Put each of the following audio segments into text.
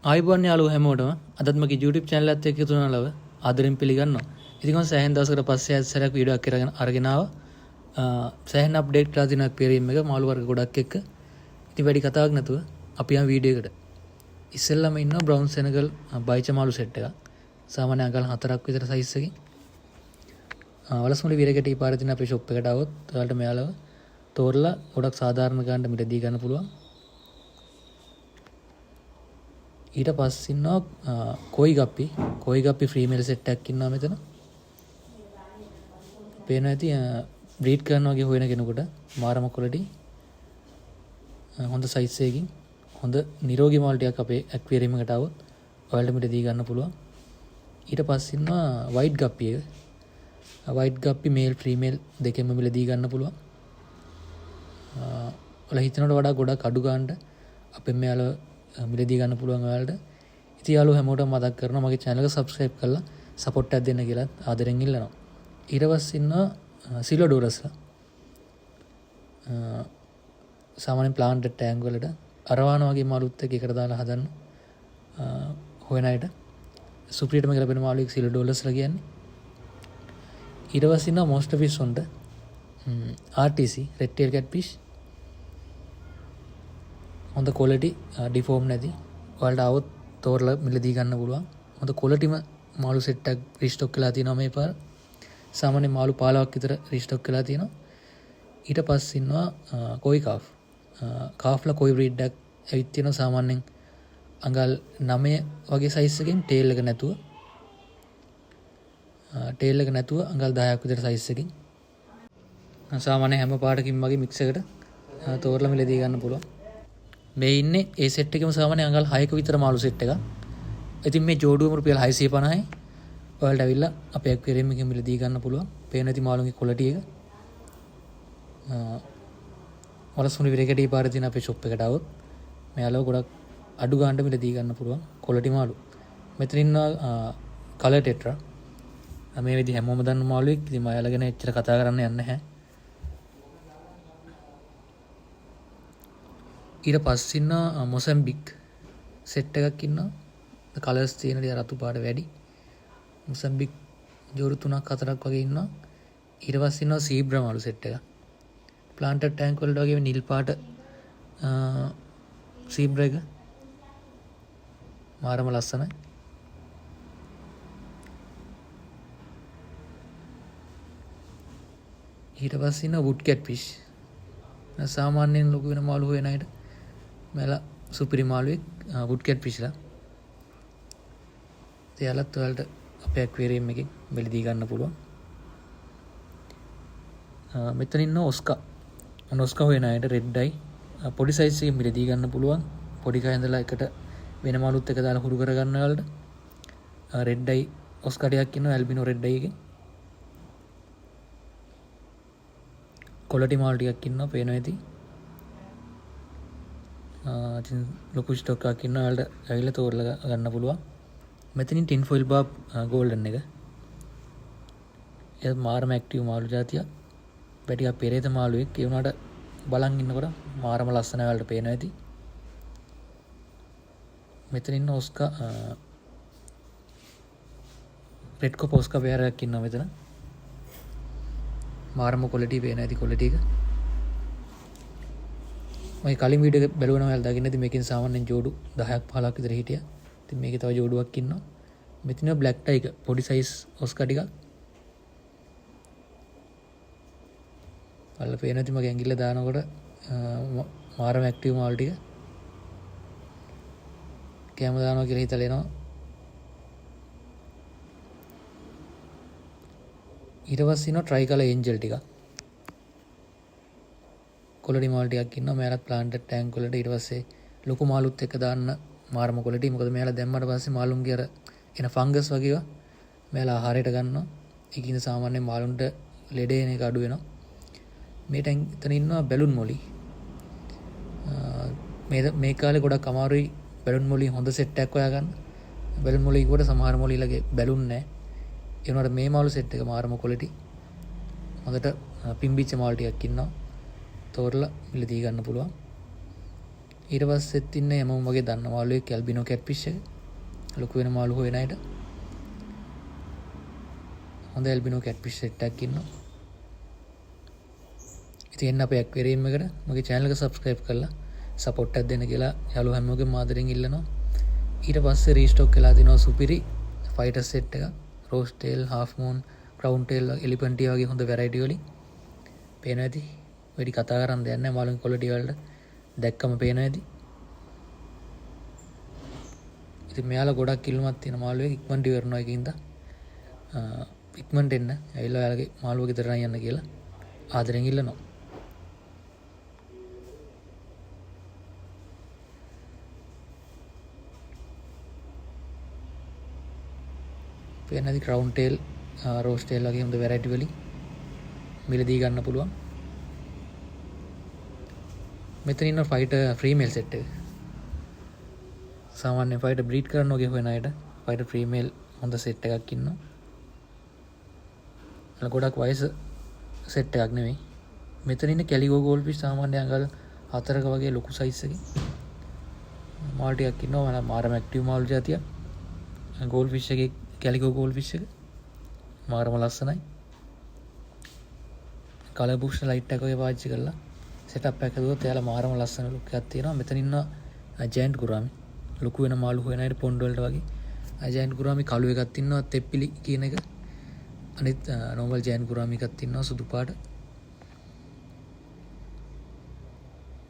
ආයිබෝන් යාළුවෝ හැමෝටම අදත් මගේ YouTube channel එකත් එක්ක එකතු වෙනලව ආදරෙන් පිළිගන්නවා. ඉතින් මම සෑහෙන දවසකට පස්සේ ආයෙත් සැරයක් වීඩියෝ එකක් අරගෙන ආවා. සෑහෙන අප්ඩේට් කරලා තියෙනවා එක්වැරියම් එක මාළු වර්ග ගොඩක් එක්ක. ඉතින් වැඩි කතාවක් නැතුව අපි යමු වීඩියෝ එකට. ඉස්සෙල්ලාම ඉන්නවා බ්‍රවුන් සෙනගල් බයිච මාළු සෙට් එකක්. සාමාන්‍ය අඟල් 4ක් විතර සයිස් එකකින්. වලස්මුලි විරකටි පාරේ තියෙන අපේ ෂොප් එකට આવොත් ඔයාලට මෙයාලව තෝරලා ගොඩක් සාධාරණ ගානට මිලදී ගන්න පුළුවන්. ඊට පස්සේ ඉන්නවා කොයි ගප්පි ෆ්‍රීමේල් සෙට් එකක් ඉන්නවා මෙතන. පේනවා ඇති බ්‍රීඩ් කරනවා වගේ හොයන කෙනෙකුට මාරම ක්වොලිටි හොඳ සයිස් එකකින් හොඳ නිරෝගී මාළු ටිකක් අපේ ඇක්වැරියම් එකට આવොත් ඔයාලට මිලදී ගන්න පුළුවන්. ඊට පස්සේ ඉන්නවා වයිට් ගප්පි එක. වයිට් ගප්පි මේල් ෆ්‍රීමේල් දෙකෙන්ම මිලදී ගන්න පුළුවන්. ඔයාලා හිතනවට වඩා ගොඩක් අඩු ගන්නට අපෙන් මෙයාලා මිලදී ගන්න පුළුවන් ඔයාලට. ඉතින් යාළුවෝ හැමෝටම මතක් කරනවා මගේ channel එක subscribe කරලා support එකක් දෙන්න කියලා ආදරෙන් ඉල්ලනවා. ඊට පස්සේ ඉන්නවා සිලෝඩෝරස්ලා. සාමාන්‍ය planted tank වලට අරවාන වගේ මාළුත් එක්ක එකට දාලා හදන්න හොයන අයට සුප්‍රීටම කියලා මාළුවෙක් සිලෝඩෝරස්ලා කියන්නේ. ඊට පස්සේ ඉන්නවා monster fish වලට RTC red tail catfish. හොඳ ක්වොලිටි ඩිෆෝම් නැති ඔයාලට આવොත් තෝරලා මිලදී ගන්න පුළුවන්. හොඳ ක්වොලිටිම මාළු සෙට් එකක් රීස්ටොක් කරලා තියෙනවා මේ පාර. සාමාන්‍ය මාළු 15ක් විතර රීස්ටොක් කරලා තියෙනවා. ඊට පස්සේ ඉන්නවා කොයි කාෆ්. කාෆ්ලා කොයි බ්‍රීඩ් එකක් ඇවිත් තියෙනවා සාමාන්‍යයෙන් අඟල් 9 වගේ සයිස් එකකින් ටේල් එක නැතුව. ටේල් එක නැතුව අඟල් 10ක් විතර සයිස් එකකින්. සාමාන්‍ය හැම පාටකින් වගේ මික්ස් එකට තෝරලා මිලදී ගන්න පුළුවන්. මේ ඉන්නේ ඒ සෙට් එකේම සාමාන්‍ය අඟල් 6ක විතර මාළු සෙට් එකක්. ඉතින් මේ ජෝඩුවම රුපියල් 650යි. ඔයාලට ඇවිල්ලා අපේ ඇක්වැරියම් එකෙන් මිලදී ගන්න පුළුවන්. පේන ඇති මාළුන්ගේ ක්වොලිටි එක. වලස්මුලි විරකටි පාරේ තියෙන අපේ ෂොප් එකට આવොත් මෙයාලව ගොඩක් අඩු ගාණට මිලදී ගන්න පුළුවන් ක්වොලිටි මාළු. මෙතන ඉන්නවා කලර් ටෙට්‍රා. මේ විදිහ හැමෝම දන්න මාළුවෙක්. ඉතින් මම එයාලා ගැන එච්චර කතා කරන්න යන්නේ නැහැ. ඊට පස්සේ ඉන්නවා මොසැම්බික් සෙට් එකක් ඉන්නවා. කලර්ස් තියෙන දේ රතු පාට වැඩි. මොසැම්බික් ජෝඩු 3ක් 4ක් වගේ ඉන්නවා. ඊට පස්සේ ඉන්නවා සීබ්‍රා මාළු සෙට් එකක්. ප්ලාන්ටඩ් ටැංක් වලට වගේ නිල් පාට සීබ්‍රා එක මාරම ලස්සනයි. ඊට පස්සේ ඉන්නවා වුඩ් කැට්ෆිෂ්. සාමාන්‍යයෙන් ලොකු වෙන මාළු හොයන අයට මෙලා සුපිරි මාළුවෙක් වුඩ් කැට්ෆිෂ්ලා. එයාලත් ඔයාලට අපේ ඇක්වැරියම් එකෙන් මිලදී ගන්න පුළුවන්. මෙතන ඉන්න ඔස්කා. ඔස්කා හොයන අයට රෙඩ් අයි පොඩි සයිස් එකකින් මිලදී ගන්න පුළුවන්. පොඩි කය ඉඳලා එකට වෙන මාළුත් එක දාලා හුරු කරගන්න ඔයාලට. රෙඩ් අයි ඔස්කා ටිකක් ඉන්නවා ඇල්බිනෝ රෙඩ් අයි එකේ. ක්වොලිටි මාළු ටිකක් ඉන්නවා පේනවා ඇති. ඉතින් ලොකු ස්ටොක් එකක් ඉන්නවා ඔයාලට ඇවිල්ලා තෝරලා ගන්න පුළුවන්. මෙතනින් ටින් ෆොයිල් බාබ් ගෝල්ඩන් එක. ඒක මාරම ඇක්ටිව් මාළු జాතියක්. පැටියක් පෙරේත මාළුවෙක්. ඒ වුණාට බලන් ඉන්නකොට මාරම ලස්සන ඔයාලට පේනවා ඇති. මෙතන ඉන්න ඔස්කා රෙඩ් කොප් ඔස්කා පෙයාර එකක් ඉන්නවා මෙතන. මාරම ක්වොලිටි පේන ඇති ක්වොලිටි එක. මම කලින් වීඩියෝ එක බැලුවා නම් ඔයාලා දකින්න ඇති මේකෙන් සාමාන්‍යයෙන් ජෝඩු 10ක් 15ක් විතර හිටියා. ඉතින් මේකේ තව ජෝඩුවක් ඉන්නවා. මෙතන බ්ලැක් ටයිගර් පොඩි සයිස් ඔස්කා ටිකක්. අල්ල පේන ඇති මගේ ඇඟිල්ල දානකොට මාරම ඇක්ටිව් මාළු ටික. කැම දානවා කියලා හිතලා එනවා. ඊට පස්සේ ඉන්නවා ට්‍රයි කලර් ඒන්ජල් ටිකක්. ක්වොලිටි මාළු ටිකක් ඉන්නවා. මෙයාලත් ප්ලාන්ටඩ් ටැංක් වලට ඊට පස්සේ ලොකු මාළුත් එක්ක දාන්න මාරම ක්වොලිටි. මොකද මෙයාලා දැම්මට පස්සේ මාළුන්ගේ අර එන ෆංගස් වගේ ඒවා මෙයාලා ආහාරයට ගන්නවා. ඒකින්ද සාමාන්‍යයෙන් මාළුන්ට ලෙඩ එන එක අඩු වෙනවා. මේ ටැංක් එතන ඉන්නවා බැලුන් මොලි. මේ කාලේ ගොඩක් අමාරුයි බැලුන් මොලි හොඳ සෙට් එකක් හොයාගන්න. බැලුන් මොලි කොට සමහර මොලිලගේ බැලුන් නැහැ. ඒ වුණාට මේ මාළු සෙට් එක මාරම ක්වොලිටි. හොඳට පිම්බිච්ච මාළු ටිකක් ඉන්නවා. තෝරලා මිලදී ගන්න පුළුවන්. ඊට පස්සෙත් ඉන්නේ හැමෝම වගේ දන්න මාළුවෙක් ඇල්බිනෝ කැට්ෆිෂ් එක. ලොකු වෙන මාළු හොයන අයට හොඳ ඇල්බිනෝ කැට්ෆිෂ් සෙට් එකක් ඉන්නවා. ඉතින් එන්න අපේ ඇක්වේරියම් එකට මගේ channel එක subscribe කරලා support එකක් දෙන්න කියලා යාළුවෝ හැමෝගෙම ආදරෙන් ඉල්ලනවා. ඊට පස්සේ රීස්ටොක් වෙලා තිනවා සුපිරි ෆයිටර් සෙට් එකක්. Rose tales, half moon, crown tail, elephant ear වගේ හොඳ variety වලින් පේනවා ඇති. වැඩි කතා කරන්න දෙයක් නැහැ මාළුන් quality වලට. දැක්කම පේනවා ඇති. ඉතින් මෙයාලා ගොඩක් ඉල්ලුමක් තියෙන මාළුවෙක් ඉක්මනට ඉවරනවා ඒකින්ද ඉක්මනට එන්න ඇවිල්ලා ඔයාලගේ මාළුව ගෙදර යන්න කියලා ආදරෙන් ඉල්ලනවා. පේනදි crown tail, rose tail වගේ හොඳ variety වලින් මිලදී ගන්න පුළුවන්. මෙතන ඉන්න fighter female set එක. සාමාන්‍ය fighter breed කරන්න ඕගේ හොයන අයට fighter female හොඳ set එකක් ඉන්නවා. අල ගොඩක් වයස set එකක් නෙවෙයි. මෙතන ඉන්න calico goldfish සාමාන්‍ය අඟල් 4ක වගේ ලොකු size එකකින් මාළු ටිකක් ඉන්නවා. මාරම active මාළු జాතියක්. goldfish එකේ calico goldfish එක මාරම ලස්සනයි. කලර් බූස්ටර් ලයිට් එකක් වගේ පාවිච්චි කරලා සෙටප් එකක් හදුවොත් එයාලා මාරම ලස්සන ලුක් එකක් තියෙනවා. මෙතන ඉන්න ජයන්ට් ගුරාමි ලොකු වෙන මාළු හොයන අයට පොන්ඩ් වලට වගේ ජයන්ට් ගුරාමි කළු එකක් ඉන්නවා තෙප්පිලි කියන එක. අනිත් normal ජයන්ට් ගුරාමි එකක් ඉන්නවා සුදු පාට.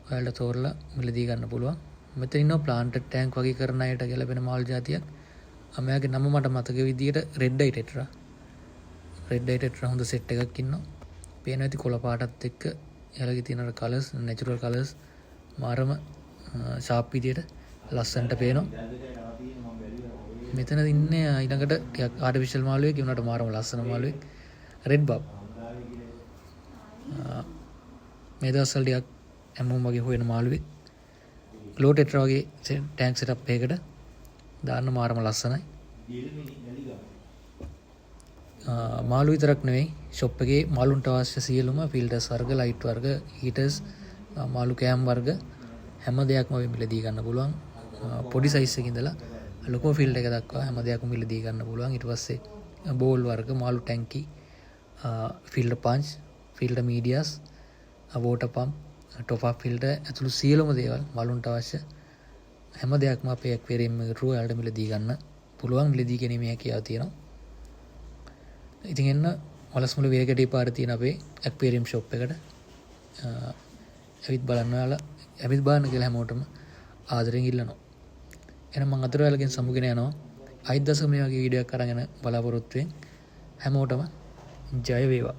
ඔයාලට තෝරලා මිලදී ගන්න පුළුවන්. මෙතන ඉන්නවා ප්ලාන්ටඩ් ටැංක් වගේ කරන අයට ගැලපෙන මාළු జాතියක්. අමයාගේ නම මට මතක විදියට රෙඩ් අයි ටෙට්‍රා. රෙඩ් අයි ටෙට්‍රා හොඳ සෙට් එකක් ඉන්නවා. පේන ඇති කොළ පාටත් එක්ක එයාලගේ තියෙන කලර්ස් නැචරල් කලර්ස් මාරම ෂාප් විදියට ලස්සනට පේනවා. මෙතන ඉන්නේ ඊළඟට ටිකක් ආටිෆිෂල් මාළුවෙක් ඒ උනාට මාරම ලස්සන මාළුවෙක් රෙඩ් බබ්. මේ දවස්වල ටිකක් හැමෝම වගේ හොයන මාළුවෙක්. ග්ලෝ ටෙට්‍රා වගේ ටැංක් සෙටප් එකකට දාන්න මාරම ලස්සනයි. මාළු විතරක් නෙවෙයි ෂොප් එකේ මාළුන්ට අවශ්‍ය සියලුම ෆිල්ටර්ස් වර්ග, ලයිට් වර්ග, හීටර්ස්, මාළු කෑම් වර්ග හැම දෙයක්ම මිලදී ගන්න පුළුවන්. පොඩි සයිස් එකකින් ඉඳලා ලොකු ෆිල්ටර් එක දක්වා හැම දෙයක්ම මිලදී ගන්න පුළුවන්. ඊට පස්සේ බෝල් වර්ග, මාළු ටැංකි, filter punch, filter medias, water pump, top up filter ඇතුළු සියලුම දේවල් මාළුන්ට අවශ්‍ය හැම දෙයක්ම අපේ ඇක්වේරියම් එකට ඔයාලට මිලදී ගන්න පුළුවන්. මිලදී ගැනීමේ හැකියාව තියෙනවා. ඉතින් එන්න වලස්මුල වේගටේ පාර තියෙන අපේ ඇක්වේරියම් ෂොප් එකට ඇවිත් බලන්න. ඔයාලා ඇවිත් බලන්න කියලා හැමෝටම ආදරෙන් ඉල්ලනවා. එහෙනම් මම අතර ඔයාලගෙන් සමුගෙන යනවා. අයිත් දශමයේ වගේ වීඩියෝ එකක් අරගෙන බලාපොරොත්තු වෙන්. හැමෝටම ජය වේවා.